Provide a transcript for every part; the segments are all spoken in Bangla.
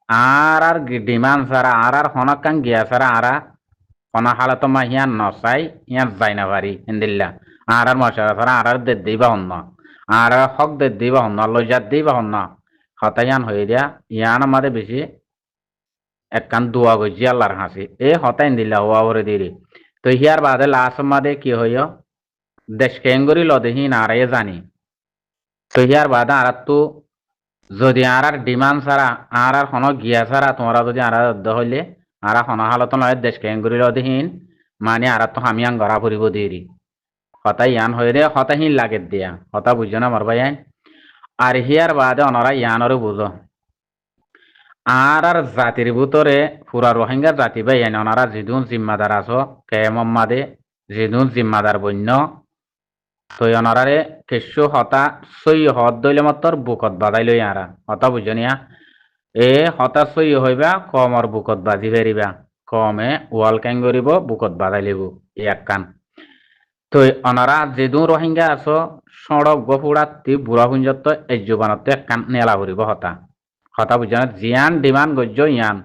আর ডিমান্ড ছাড়া আর হনকান গিয়া ছাড়া কোন হালত মা হিয়ান নসাই হিয়ান যাই না পারি হিন্দিল্লা মশারা ছাড়া দে দিবা হন্ন হক দে দিবা হন্ন লইজাত দিবা হন্ন হতাইয়ান হয়ে দিয়া ইয়ান আমাদের বেশি একখান দোয়া গজি আল্লাহর হাসি হতাইন দিল্লা হওয়া করে দিরি তো হিয়ার বাদে লাস্ট মাদে কি হইয় দেশ কেঙ্গরি লদেহীন জানি তো হিয়ার বাদে তো যদি ডিমান্ড ছাড়া হন গিয়া ছাড়া তোমরা যদি হইলে হন হালত নয় দেশ কেঙ্গরি লদেহীন মানে তো হামিয়ান গড়া ফুরিব দিরি হতা ইয়ান হয়ে রে হতাহীন লাগে দিয়া হতা বুঝছো না মর ভাই আর হিয়ার বাদে অনরা ইয়ানরে বুঝো জাতির ভিতরে পুরা রোহিঙ্গা জাতি ভাই অনারা যেদুন জিম্মাদার আছো কেমম্মাদে যেদুন জিম্মাদার বন্য তো অনারারে কেশু হতা সই হত দইলে মাত্র বুকত বাজাই লই হতা বুঝনিয়া হতা সই হইবা কমর বুকত বাজি ফেরিবা কমে ওয়াল ক্যাং করিব বুকত বাজাই লিব এক কান তো অনারা যেদুন রোহিঙ্গা আছো সড়ক গফুড়াতি বুড়া পুঞ্জত এই জুবানত এক কান নেলা ফুরিব হতা হতা বুঝান জিয়ান ডিমান্ড গজ্য ইয়ান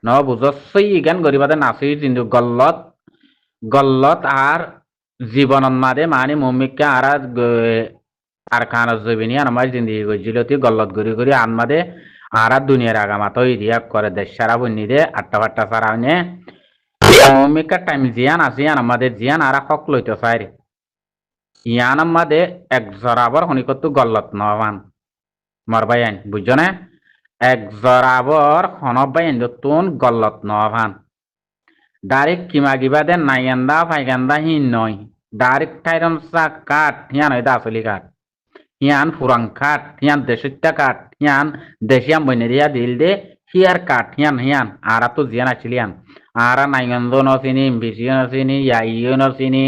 ন বুঝছই ইগান গরিবাদে নাচি কিন্তু গল্লত আর জীবনত মাদে মানে মমিকা আর খান জবিনি আর আমার জিন্দি গজ্জিলতি গল্লত গরি গরি আন মাদে আর দুনিয়ার আগামাত ইদিয়া করে দেশ সারা বন্যি দে আটটা ফাট্টা সারা নে মমিকা টাইম জিয়ান আসিয়ান আমাদের জিয়ান আর হক লইতে চাই ইয়ান আমাদে এক জরাবর হনিকত গল্লত নবান মরবাই আইন বুঝছো না এক জরাবর হনবাই তুন গল্লত নভান ডাইরেক্ট কিমা গিবা দে নাইগান্দা ফাইগান্দা হিন নয় ডাইরেক্ট ঠাইরম চা কাঠ হিয়ান হয় আসলি কাঠ হিয়ান ফুরাং কাঠ হিয়ান দেশিত্যা কাঠ হিয়ান দেশিয়াম বনেরিয়া দিল দে হিয়ার কাঠ হিয়ান হিয়ান আরা তো জিয়ান আসলিয়ান আরা নাইগন্ধ নচিনি বিসিও নচিনি ইয়াইও নচিনি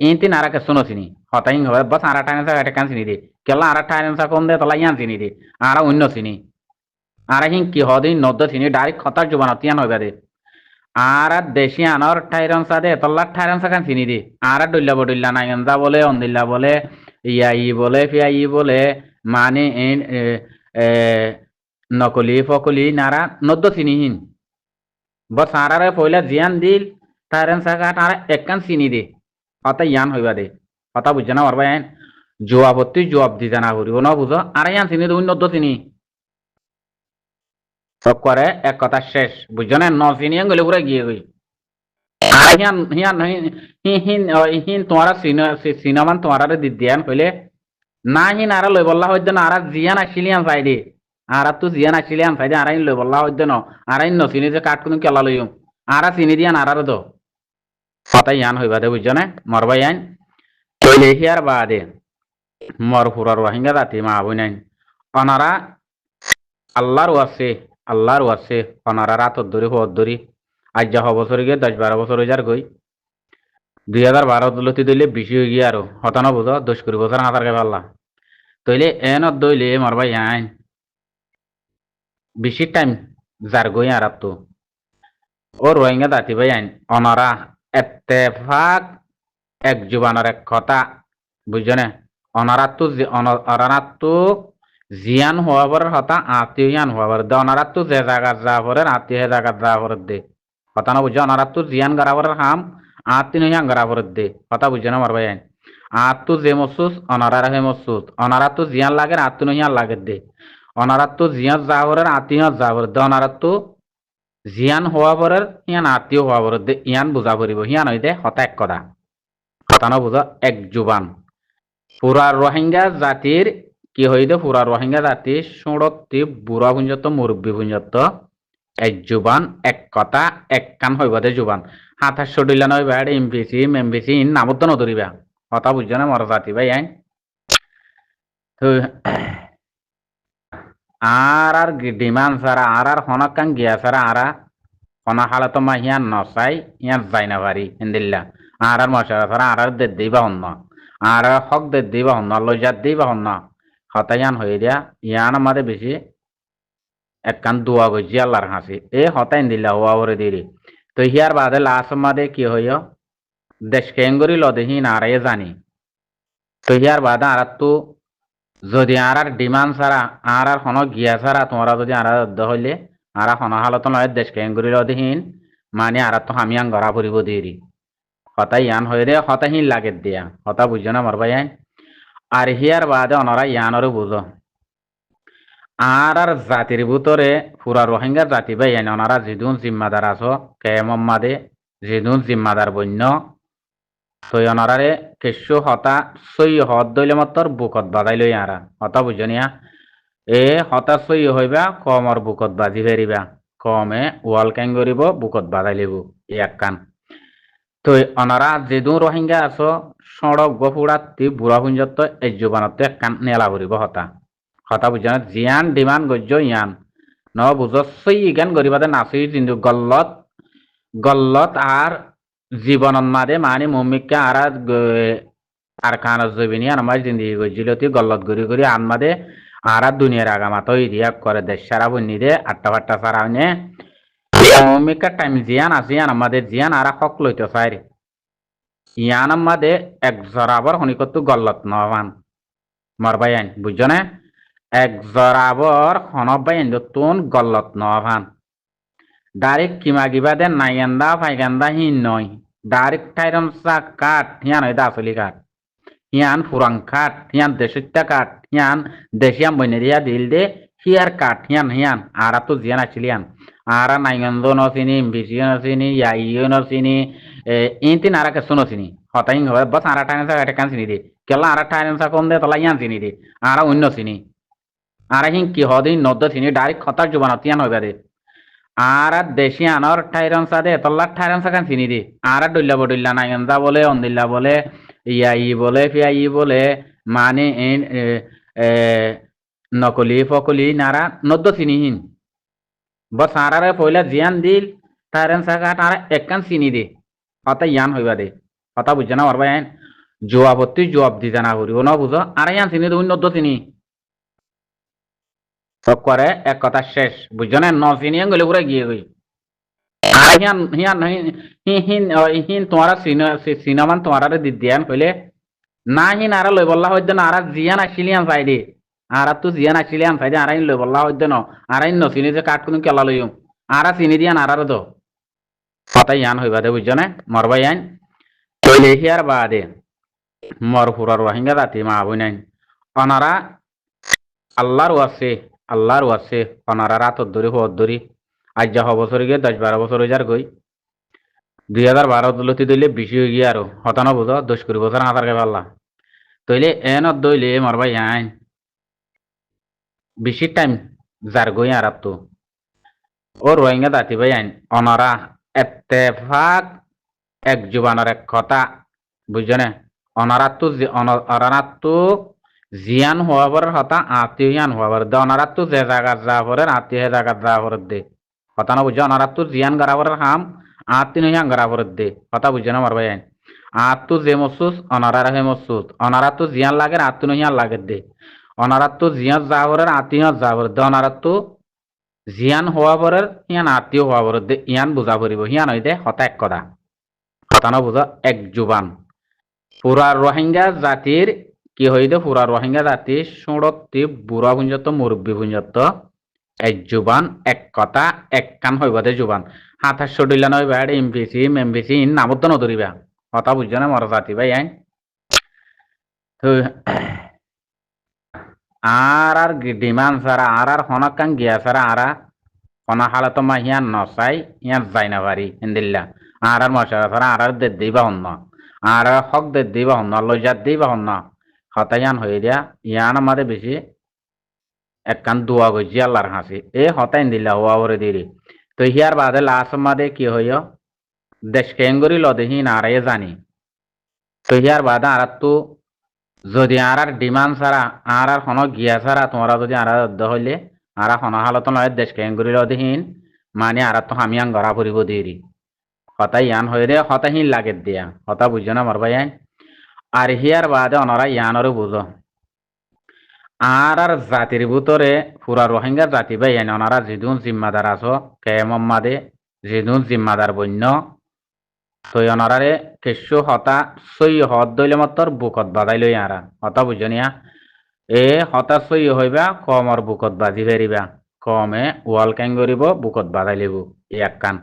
ইনতিন আরা কেসো নচিনি হতাইং হবে বাস আরা টাইম চা কান চিনি দে কেলা আরা টাইম চা কম দে তলা ইয়ান চিনি দে আরা অন্য চিনি আরা হিং কি হদিন নদ্দ চিনি ডাইরেক্ট খতার জুবানত ইয়ান হইবা দে আরা দেশি আনর ঠাইরন চা দে তল্লার ঠাইরন চা কান চিনি দে আরা ডল্লা বডল্লা নাইগন্ধা বলে অন্দিল্লা বলে ইয়াই বলে ফিয়াই বলে মানে নকলি ফকলি নারা নদ্দ চিনিহীন বস আরারে পয়লা জিয়ান দিল ঠাইরন চা কাট আরা একখান চিনি দে হতা ইয়ান হইবা দে হতা বুঝছে না ওর ভাই জবাবত্তি জবাব দি জানা করিব ন বুঝো আর ইয়ান চিনি দে নদ্দ চিনি সব করে এক কথা শেষ বুঝছো না ন চিনি গেলে পুরা গিয়ে গই আর হিয়ান হিয়ান হিন হিন তোমারা সিনেমান তোমারা দিয়ান কইলে না হিন আর লই বল্লা হইতে না আর জিয়ান আসিলিয়ান চাইদে আর তো জিয়ান আসিলিয়ান চাইদে আর লই বল্লা হইতে ন আর ন চিনি যে কাঠ কোনো কেলা লইম আর চিনি দিয়ান আর দো কথাই ইয়ান হইবা দে বুঝছো না মরবাই আইন কইলে হিয়ার বাদে মর ফুরার রোহিঙ্গা জাতি মা বই নাই অনারা আল্লাহর ওয়াসে অনারা রাতর ধরি হওয়ার ধরি আজ যা বছর গিয়ে 10-12 বছর হয়ে যার গই 2012 লতি দইলে বেশি হয়ে গিয়ে আরো হতানো বুঝো 10-20 বছর হাতার গে পাল্লা তইলে এনত দইলে মরবাই আইন বেশি টাইম যার গই আর তো ও রোহিঙ্গা জাতি ভাই আইন অনারা এত্তেফাক এক জুবানের এক কথা বুঝছো না অনারাত তো জিয়ান হওয়ার হতা আত্মীয়ান হওয়ার দে অনারাত তো যে জায়গা যা পরে আত্মীয় জায়গা যা পরে দে কথা না বুঝছো অনারাত তো জিয়ান গড়াবার হাম আত্মীয় গড়া পরে দে কথা বুঝছো না মারবাই আত্মু যে মসুস অনারার হে মসুস অনারাত তো জিয়ান লাগে আত্মীয় লাগে দে অনারাত তো জিয়ান যা পরে আত্মীয় যা পরে দে অনারাত তো জিয়ান হওয়া পরে ইয়ান আত্মীয় হওয়া পরে দে ইয়ান বুঝা পড়িব হিয়ান হইতে হতা এক কথা কথা না বুঝো এক জুবান পুরা রোহিঙ্গা জাতির কি হইতে পুরা রোহিঙ্গা জাতি সুরতি বুড়া পুঞ্জত মুরব্বী পুঞ্জত এক জুবান এক কথা এক কান হইবা দে জুবান 2800 ডিলা নয় ব্যাড এমপিসি নামত নধরিবা কথা বুঝছো না মর জাতি ভাই আইন তো আর ডিমান্ড ছাড়া আর হনকান গিয়া ছাড়া হনা হালত মা হিয়ান নসাই হিয়ান যাই না পারি হিন্দিল্লা মশারা ছাড়া দে দিবা হন্ন হক দে দিবা হন্ন লইজাত দিবা হন্ন হতায়ান হয়ে দিয়া ইয়ান আমাদের বেশি একখান দোয়া গজি আল্লাহর হাসি হতাইন দিল্লা হওয়া করে দিলি তো হিয়ার বাদে লাস্ট মাদে কি হইয় দেশ কেঙ্গরি লদেহীন জানি তো হিয়ার বাদে তো যদি ডিমান্ড ছাড়া হন গিয়া ছাড়া তোমরা যদি হইলে আরা হনা হালত নয় দেশ কেঙ্গুরিল দিহীন মানে আরা তো হামিয়াং গড়া ফুরিব দিরি হতা ইয়ান হয়ে রে হতা হিন লাগে দিয়া হতা বুঝছো না মর ভাই আর হিয়ার বাদে অনরা ইয়ানরও বুঝো আর জাতির ভিতরে পুরা রোহিঙ্গা জাতি ভাই ওনারা যেদুন জিম্মাদার আছো কে মোহাম্মদে যেদুন জিম্মাদার বন্য তো ওনারারে কেশু হতা সই হত দইলে মাত্র বুকত বাদাই লই আরা হতা বুঝনিয়া এ হতা সই হইবা কমর বুকত বাজি ফেরিবা কমে ওয়াল ক্যাং করিব বুকত বাদাই লিব এক কান তো ওনারা যেদুন রোহিঙ্গা আছো সড়ক গফুড়াতি বুড়া পুঞ্জত এই জুবানত এক কান নেলা করিব হতা কথা বুঝা জিয়ান ডিমান্ড গজ্য ইয়ান ন বুঝ সই জ্ঞান গরিবাদে নাচি কিন্তু গল্লত গল্লত আর জীবনত মাদে মানে মমিকা আর খান জবিনি আর আমার জিন্দিগি গজ্জিলতি গল্লত গরি গরি আন মাদে আর দুনিয়ার আগামাত ইরিয়া করে দেশ সারা বন্যি দে আটটা ফাট্টা সারা নে মমিকা টাইম জিয়ান আছে ইয়ান আমাদের জিয়ান আর হক লইতে চাই ইয়ান আমাদে এক জরাবর হনিকত গল্লত নবান মরবাই আইন বুঝছো না এক জরাবর হনবাই তুন গল্লত নভান ডাইরেক্ট কিমা গিবা দে নাইগান্দা ফাইগান্দা হিন নয় ডাইরেক্ট টাইরম চা কাঠ হিয়ান হয় আসলি কাঠ হিয়ান ফুরাং কাঠ হিয়ান দেশত্যা কাঠ হিয়ান দেশিয়াম বনেরিয়া দিল দে হিয়ার কাঠ হিয়ান হিয়ান আরা তো জিয়ান আসলিয়ান আরা নাইগন্দ নচিনি বিসিও নচিনি ইয়াইও নচিনি ইনতিন আরা কেসু নচিনি হতাইং হয় বস আরা টাইম চা কান চিনি দে কেলা আরা টাইম চা কম দে তলা ইয়ান চিনি দে আরা অন্য চিনি আর হিং কি হদিন নদ্দ চিনি ডাইরেক্ট খতার জুবানত ইয়ান হইবা দে আর দেশি আনর ঠাইরন সাদে তল্লার ঠাইরন সাকান চিনি দি আর ডইল্লা বডইল্লা নাইগন্দা বলে অন্দিল্লা বলে ইয়াই বলে ফিয়াই বলে মানে নকলি ফকলি নারা নদ্দ চিনিহীন বস আরারে পয়লা জিয়ান দিল ঠাইরন সাকা তারা একখান চিনি দে হতা ইয়ান হইবা দে হতা বুঝছে না পারবা আইন জবাবত্তি জবাব দি জানা করিব ন বুঝো আর ইয়ান চিনি দে নদ্দ চিনি করে এক কথা শেষ বুঝছো না নচিনিয়ান গেলে পুরো গিয়ে গই হিয়ান হিয়ান হিন হিন তোমারা সিনেমান তোমারা দিদিয়ান কইলে না হিন আর লই বল্লা হইতে না আর জিয়ান আসিলিয়ান চাই দে আর তো জিয়ান আসিলিয়ান চাই দে আর লই বল্লা হইতে ন আর ন চিনি যে কাঠ কোনো কেলা লইম আর চিনি দিয়ান আর তো কথাই ইয়ান হইবা দে বুঝছো না মরবাই আইন কইলে হিয়ার বাদে মর ফুরার রোহিঙ্গা জাতি মা বই নাই অনারা আল্লাহর ওয়াসে আল্লাহর ওয়াসে অনারা রাতর ধরি হর ধরি আজ যা বছর গিয়ে 10-12 বছর হয়ে যার গই 2012 তুলতি দইলে বেশি হয়ে গিয়ে আরো হতানো বুঝো 10-20 বছর হাতার গে পাল্লা তইলে এন দইলে মরবাই আইন বেশি টাইম যার গই আর তো ও রোহিঙ্গা জাতি ভাই আইন অনারা এত্তেফাক এক জুবানের এক কথা বুঝছো না অনারা তো জিয়ান হওয়া পরের হতা আত্মীয়ান হওয়া পরে দে অনারা তো যে জায়গা যা পরের আত্মীয় জায়গা যা পরের দে কথা না বুঝছো অনারা তো জিয়ান গড়া পরের হাম আত্মীয় হিয়ান গড়া পরের দে কথা বুঝছো না মারবাই আইন আত্মু যে মসুস অনারা হে মসুস অনারা তো জিয়ান লাগে আত্মীয় হিয়ান লাগে দে অনারা তো জিয়ান যা পরের আত্মীয় যা পরের দে অনারা তো জিয়ান হওয়া পরের হিয়ান আত্মীয় হওয়া পরের দে ইয়ান বুঝা পড়িব হিয়ান হই দে হতা এক কথা কথা না বুঝো এক জুবান পুরা রোহিঙ্গা জাতির কি হইতে পুরা রোহিঙ্গা জাতি সুরতি বুড়া পুঞ্জত মুরব্বী পুঞ্জত এক জুবান এক কথা এক কান হইবাদে জুবান হাত হাত সডিলা নয় ব্যাড এমপিসি মেমপিসি নামত নধরিবা কথা বুঝছো না মর জাতি ভাই আইন তো আর ডিমান্ড ছাড়া আর হনক কান গিয়া ছাড়া আর হনা হালত মা হিয়ান নসাই হিয়ান যাই না পারি হিন্দিল্লা আর মশারা ছাড়া আর দে দিবা হন্য আর হক দে দিবা হন্য লজাত দিবা হন্য হতায়ান হয়ে দিয়া ইয়ান আমাদের বেশি একখান দোয়া গজি আল্লাহর হাসি এ হতাইন দিলা হওয়া করে দিলি তো হিয়ার বাদে লাস্ট মাদে কি হইয় দেশ কেঙ্গরি লদেহি নারায়ে জানি তো হিয়ার বাদে আর তো যদি আর ডিমান্ড ছাড়া আর হন গিয়া ছাড়া তোমরা যদি আর হইলে আর হন হালত নয় দেশ কেঙ্গরি লদেহীন মানে আর তো হামিয়াং গড়া ফুরিব দিরি হতাই ইয়ান হয়ে রে হতাহীন লাগে দিয়া হতা বুঝছো না মরবাই আইন আর হিয়ার বাদে অনরা ইয়ানরও বুঝো আর জাতির ভিতরে পুরা রোহিঙ্গা জাতি ভাই ওনারা যেদুন জিম্মাদার আছো কে মোহাম্মদে যেদুন জিম্মাদার বন্য তো ওনারে কেশু হতা সই হত দইলে মাত্র বুকত বাজাই লই আরা হতা বুঝনিয়া এ হতা সই হইবা কমর বুকত বাজি ফেরিবা কমে ওয়াল ক্যাং করিব বুকত বাধাই লিব ইয়াক্কান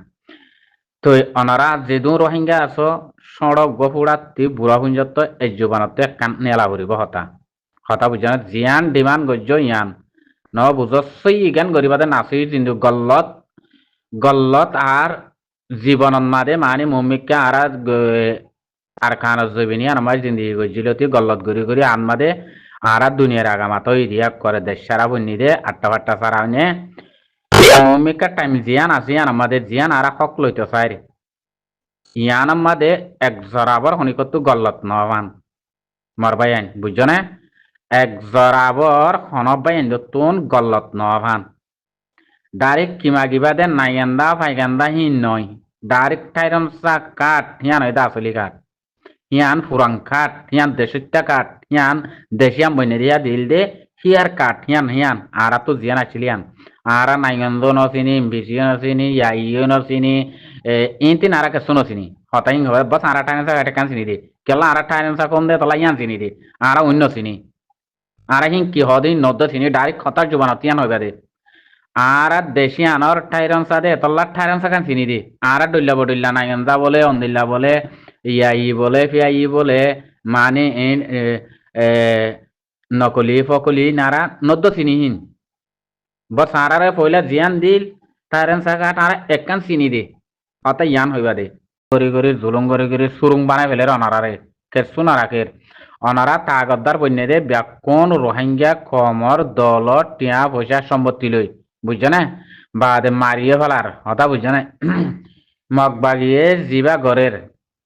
তো অনারা যেদু রোহিঙ্গা আছো সড়ক গফুড়াতি বুড়া পুঞ্জত এই জোবানত একখান নেলা করিব হতা হতা বুঝান জিয়ান ডিমান্ড গজ্য ইয়ান ন বুঝ সই ইগান গরিবাদে নাচি কিন্তু গল্লত গল্লত আর জীবনত মাদে মানে মমিকা আর খানা জবিনি আর আমার জিন্দিগি গজ্জিলতি গল্লত গরি গরি আন মাদে আর দুনিয়ার আগামাত ইদিয়া করে দেশ সারা বন্যি দে আটটা ফাট্টা সারা নে মমিকা টাইম জিয়ান আসিয়ান আমাদের জিয়ান আর হক লইতে চাই ইয়ান আমাদের এক জরাবর হনিকত গল্লত নবান মরবাই আইন বুঝছো না এক জরাবর হনবাই আইন তুন গল্লত নবান ডাইরেক্ট কিমা গিবা দে নাইগান্দা ফাইগান্দা হিন নয় ডাইরেক্ট টাইরন সা কাট হিয়ান হয় আসলি কাট হিয়ান ফুরাং কাট হিয়ান দেশিত্যা কাট হিয়ান দেশিয়াম বইনেরিয়া দিল দে হিয়ার কাট হিয়ান হিয়ান আরা তো জিয়ান আসলিয়ান আরা নাইগন্দ নচিনি বিসিও নচিনি ইয়াইও নচিনি ইনতি নারা কেসো নচিনি হতাইং হবে বাস আরা টাইন সা কান চিনি দে কেলা আরা টাইন সা কম দে তলা ইয়ান চিনি দে আরা অন্য চিনি আরা হিং কি হদিন নদ্দ চিনি ডাইরেক্ট খতার জুবানত ইয়ান হইবা দে আর দেশি আনর ঠাইরন সাদে তল্লার ঠাইরন সাকান চিনি দি আর ডইল্লা বডইল্লা নাইগন্দা বলে অন্দিল্লা বলে ইয়াই বলে ফিয়াই বলে মানে নকলি ফকলি নারা নদ্দ চিনিহীন বস আরারে পয়লা জিয়ান দিল ঠাইরন সাকা তারা একখান চিনি দে অত ইয়ান হইবা দে গরি গরি জুলুম গরি গরি সুরুং বানাই ফেলে অনারারে কেসু নারাকের অনারা তাগদ্দার বন্যে দে ব্যাকুন রোহিঙ্গা কমর দল টিয়া পয়সা সম্পত্তি লই বুঝছো না বাদে মারিয়ে ফেলার হতা বুঝছো না মগ বাগিয়ে জিবা ঘরের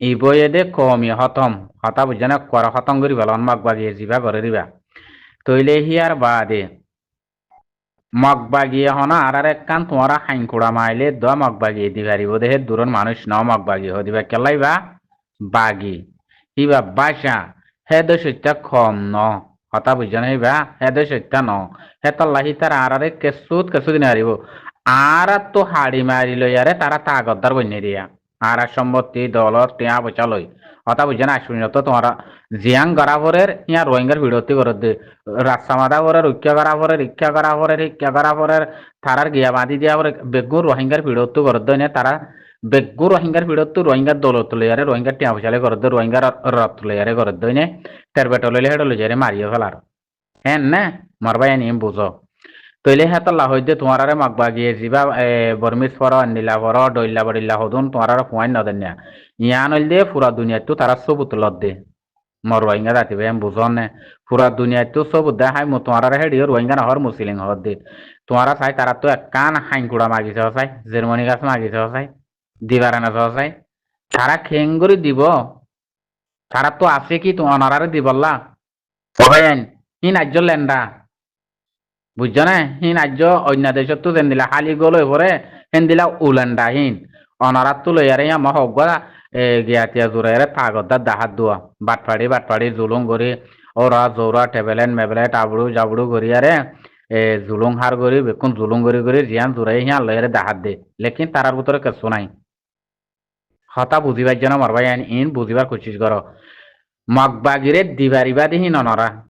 ইবয়ে দে কমিয়ে হতম হতা বুঝছো না কর খতম করি ফেলন মগ বাগিয়ে জিবা ঘরে দিবা তৈলে হিয়ার বাদে মগ বাগিয়ে হনা আর একখান তোমারা হাইন কুড়া মাইলে দ মগ বাগিয়ে দি পারিব দেহে দূরন মানুষ ন মগ বাগিয়ে হদিবা কেলাইবা বাগি হিবা বাসা হে দশটা কম ন হতা বুঝছো না হিবা হে দশটা ন হে তল্লাহি তার আরে কেসু দিন হারিব আর তো হাড়ি মারি লই আরে তারা তাগদ্দার বন্যে দিয়া আর সম্পত্তি দলর টিয়া পয়সা লই হতা বুঝছো না আসুন তো তোমারা জিয়াং গড়াভরের ইয়া রোহিঙ্গার ভিড়তি করত দে রাস্তা মাদা করে রক্ষা করা পরে শিক্ষা করা পরে তারার গিয়া বাঁধি দিয়া পরে বেগুন রোহিঙ্গার ভিড়তি করত নে তারা বেগুন রোহিঙ্গার ভিড়তি রোহিঙ্গার দৌলত লই আরে রোহিঙ্গার টিয়া পয়সা লই করত রোহিঙ্গার রত লই আরে করত নে তের পেট্রোল লই হেড লই যারে মারিয়ে ফেলার হ্যাঁ না মরবাই আনি বুঝো তৈলে হেত লাহইদে তোমারে মাগবা গিয়ে যিবা বর্মিস ফর নীলা ফর ডইল্লা বডিল্লা হদুন তোমারে ফুয়াইন নদেন না ইয়ান হইল দে পুরা দুনিয়াতো তারা সবুত লত দে মর রোহিঙ্গা জাতি ভাই বুঝন নে পুরা দুনিয়াতো সবুত দে হাই মো তোমারে হেডিও রোহিঙ্গা নহর মুসলিম হদ দে তোমারা চাই তারা তো এক কান হাইন কুড়া মাগিছে চাই জার্মানি গাছ মাগিছে চাই দিবারে না চাই তারা খেঙ্গুরি দিব তারা তো আছে কি তোমারে দিবল্লা ভাইন হি নাজ্য লেন্ডা বুঝছো না হিন আজ অন্য দেশত তো যেন দিলা হালি গলো পরে হেন দিলা উলেন্ডা হিন অনারাত তো লই আরে আমা হগা গিয়াতিয়া জোরে থাগদার দাহাত দুয়া বাটপাড়ি জুলুং গরি ওরা জোরা টেবলেন মেবলেট আবড়ু জাবড়ু গরি আরে জুলুং হার গরি বেকুন জুলুং গরি জিয়ান জোরাই হিয়া লই আরে দাহাত দে লেকিন তারার ভিতরে কিছু নাই হতা বুঝিবার জন্য মারবাই ইন বুঝিবার কোশিশ করো মগবাগিরে দিবারিবা দিহি ননরা